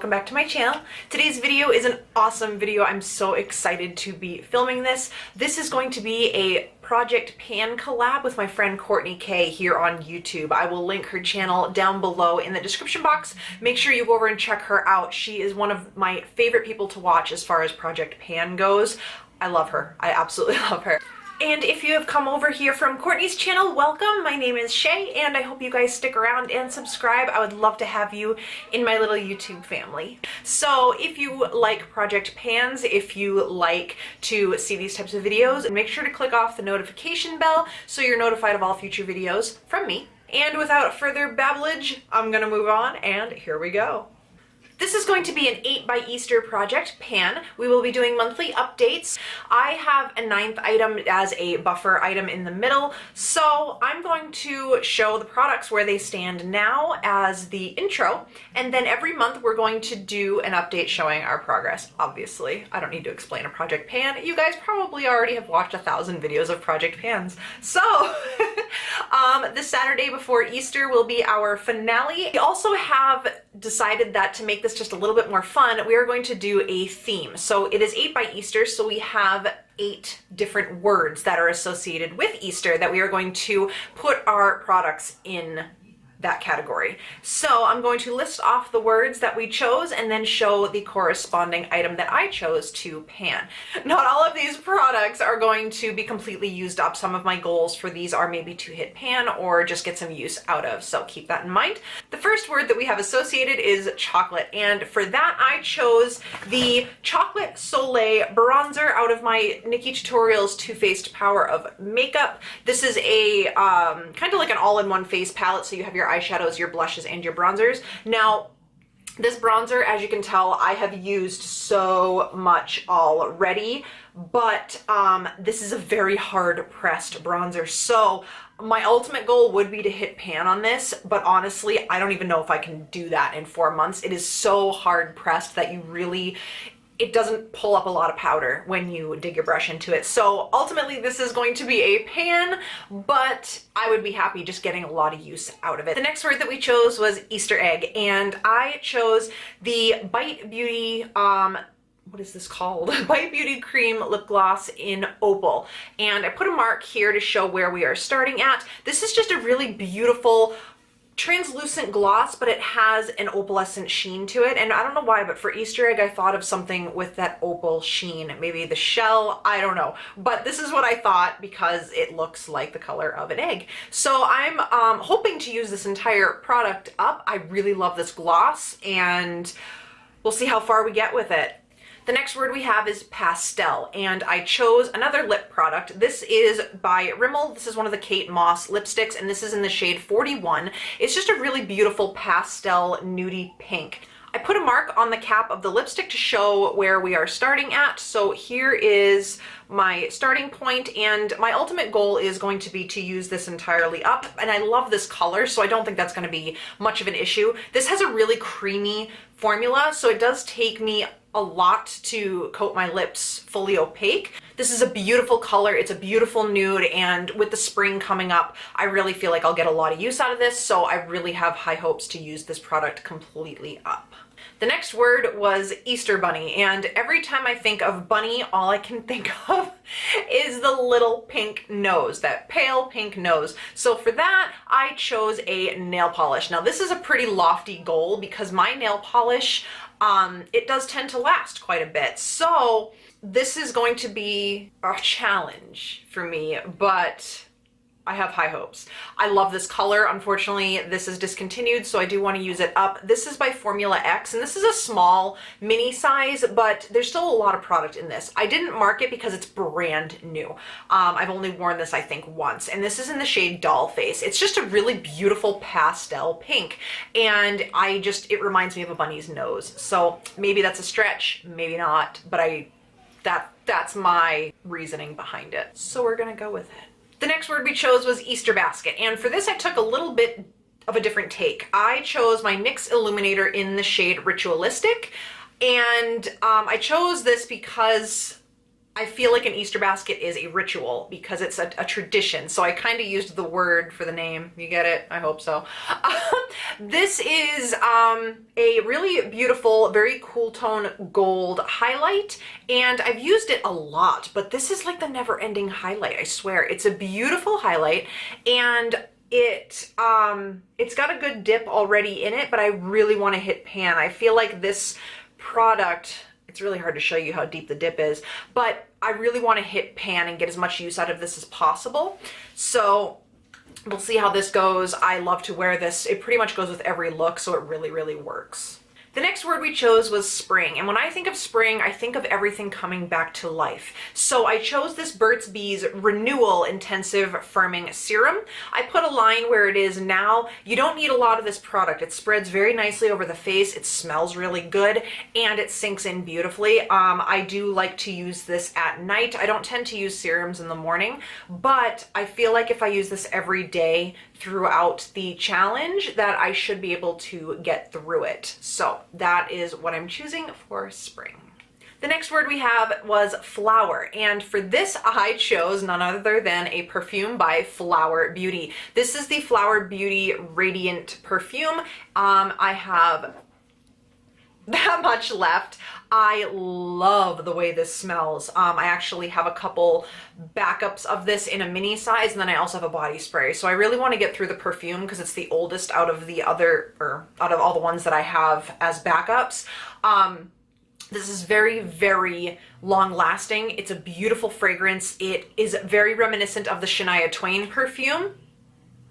welcome back to my channel. Today's video is an awesome video. I'm so excited to be filming this. This is going to be a Project Pan collab with my friend Courtney K here on YouTube. I will link her channel down below in the description box. Make sure you go over and check her out. She is one of my favorite people to watch as far as Project Pan goes. I love her. I absolutely love her. And if you have come over here from Courtney's channel, welcome. My name is Shay, and I hope you guys stick around and subscribe. I would love to have you in my little YouTube family. So if you like Project Pans, if you like to see these types of videos, make sure to click off the notification bell so you're notified of all future videos from me. And without further babblage, I'm gonna move on, and here we go. This is going to be an 8 by Easter Project Pan. We will be doing monthly updates. I have a 9th item as a buffer item in the middle, so I'm going to show the products where they stand now as the intro, and then every month we're going to do an update showing our progress. Obviously, I don't need to explain a Project Pan. You guys probably already have watched 1,000 videos of Project Pans. So, this Saturday before Easter will be our finale. We also have decided that to make this just a little bit more fun, we are going to do a theme. So it is 8 by Easter, so we have 8 different words that are associated with Easter that we are going to put our products in that category. So I'm going to list off the words that we chose and then show the corresponding item that I chose to pan. Not all of these products are going to be completely used up. Some of my goals for these are maybe to hit pan or just get some use out of, so keep that in mind. The first word that we have associated is chocolate, and for that I chose the Chocolate Soleil bronzer out of my Nikki Tutorials Too Faced Power of Makeup. This is a kind of like an all-in-one face palette, so you have your eyeshadows, your blushes, and your bronzers. Now, this bronzer, as you can tell, I have used so much already, but this is a very hard pressed bronzer. So my ultimate goal would be to hit pan on this, but honestly, I don't even know if I can do that in 4 months. It is so hard pressed that it doesn't pull up a lot of powder when you dig your brush into it. So ultimately this is going to be a pan, but I would be happy just getting a lot of use out of it. The next word that we chose was Easter egg, and I chose the Bite Beauty, what is this called? Bite Beauty Cream Lip Gloss in Opal. And I put a mark here to show where we are starting at. This is just a really beautiful translucent gloss, but it has an opalescent sheen to it, and I don't know why, but for Easter egg I thought of something with that opal sheen, maybe the shell, I don't know, but this is what I thought because it looks like the color of an egg. So I'm hoping to use this entire product up. I really love this gloss, and we'll see how far we get with it. The next word we have is pastel, and I chose another lip product. This is by Rimmel. This is one of the Kate Moss lipsticks, and this is in the shade 41. It's just a really beautiful pastel nudie pink. I put a mark on the cap of the lipstick to show where we are starting at. So here is my starting point, and my ultimate goal is going to be to use this entirely up, and I love this color, so I don't think that's going to be much of an issue. This has a really creamy formula, so it does take me a lot to coat my lips fully opaque. This is a beautiful color, it's a beautiful nude, and with the spring coming up, I really feel like I'll get a lot of use out of this, so I really have high hopes to use this product completely up. The next word was Easter bunny, and every time I think of bunny, all I can think of is the little pink nose, that pale pink nose. So for that, I chose a nail polish. Now this is a pretty lofty goal because my nail polish, it does tend to last quite a bit. So this is going to be a challenge for me, but I have high hopes. I love this color. Unfortunately, this is discontinued, so I do want to use it up. This is by Formula X, and this is a small mini size, but there's still a lot of product in this. I didn't mark it because it's brand new. I've only worn this, I think, once, and this is in the shade Doll Face. It's just a really beautiful pastel pink, and it reminds me of a bunny's nose. So maybe that's a stretch, maybe not, but that's my reasoning behind it. So we're gonna go with it. The next word we chose was Easter basket, and for this I took a little bit of a different take. I chose my NYX Illuminator in the shade Ritualistic, and I chose this because I feel like an Easter basket is a ritual because it's a tradition. So I kind of used the word for the name. You get it? I hope so. This is a really beautiful, very cool tone gold highlight. And I've used it a lot, but this is like the never ending highlight. I swear. It's a beautiful highlight, and it's got a good dip already in it, but I really want to hit pan. I feel like this product, it's really hard to show you how deep the dip is, but I really want to hit pan and get as much use out of this as possible. So we'll see how this goes. I love to wear this. It pretty much goes with every look, so it really, really works. The next word we chose was spring, and when I think of spring, I think of everything coming back to life. So I chose this Burt's Bees Renewal Intensive Firming Serum. I put a line where it is now. You don't need a lot of this product. It spreads very nicely over the face, it smells really good, and it sinks in beautifully. I do like to use this at night. I don't tend to use serums in the morning, but I feel like if I use this every day throughout the challenge, that I should be able to get through it. So that is what I'm choosing for spring. The next word we have was flower, and for this I chose none other than a perfume by Flower Beauty. This is the Flower Beauty Radiant Perfume. I have that much left. I love the way this smells. I actually have a couple backups of this in a mini size, and then I also have a body spray. So I really want to get through the perfume because it's the oldest out of the other, or out of all the ones that I have as backups. This is very, very long lasting. It's a beautiful fragrance. It is very reminiscent of the Shania Twain perfume.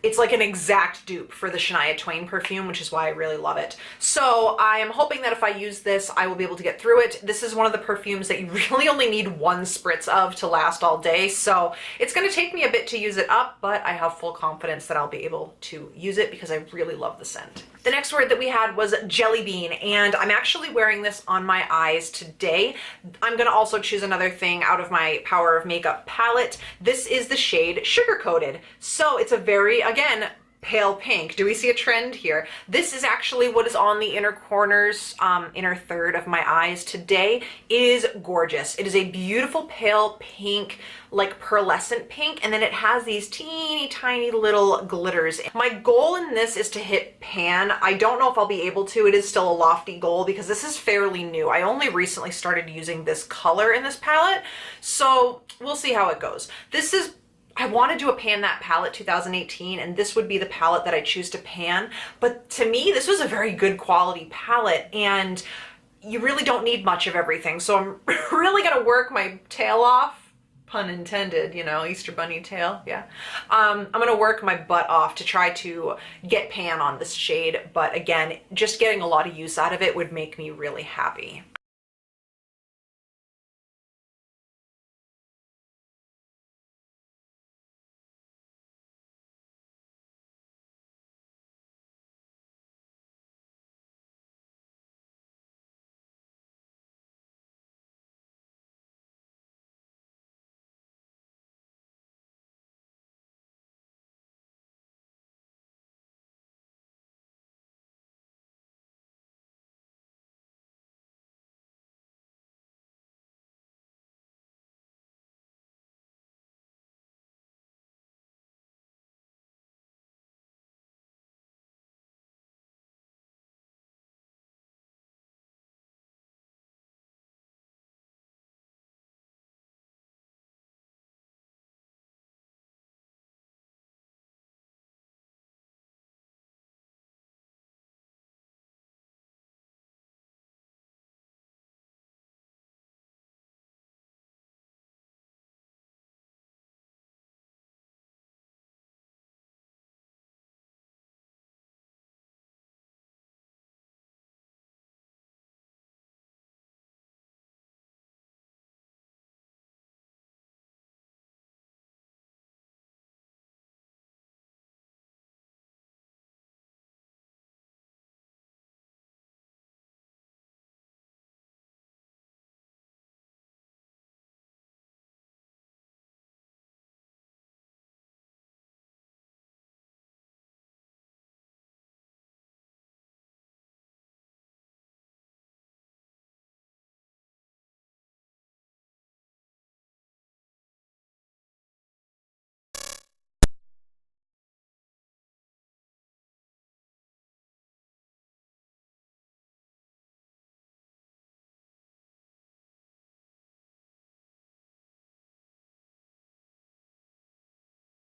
It's like an exact dupe for the Shania Twain perfume, which is why I really love it. So I am hoping that if I use this, I will be able to get through it. This is one of the perfumes that you really only need one spritz of to last all day. So it's going to take me a bit to use it up, but I have full confidence that I'll be able to use it because I really love the scent. The next word that we had was jelly bean, and I'm actually wearing this on my eyes today. I'm going to also choose another thing out of my Power of Makeup palette. This is the shade Sugar Coated. So it's a very, again, pale pink. Do we see a trend here? This is actually what is on the inner corners, inner third of my eyes today. It is gorgeous. It is a beautiful pale pink, like pearlescent pink, and then it has these teeny tiny little glitters. My goal in this is to hit pan. I don't know if I'll be able to. It is still a lofty goal because this is fairly new. I only recently started using this color in this palette, so we'll see how it goes. This is, I want to do a Pan That palette 2018, and this would be the palette that I choose to pan. But to me, this was a very good quality palette, and you really don't need much of everything. So I'm really going to work my tail off. Pun intended, you know, Easter bunny tail, yeah. I'm going to work my butt off to try to get pan on this shade. But again, just getting a lot of use out of it would make me really happy.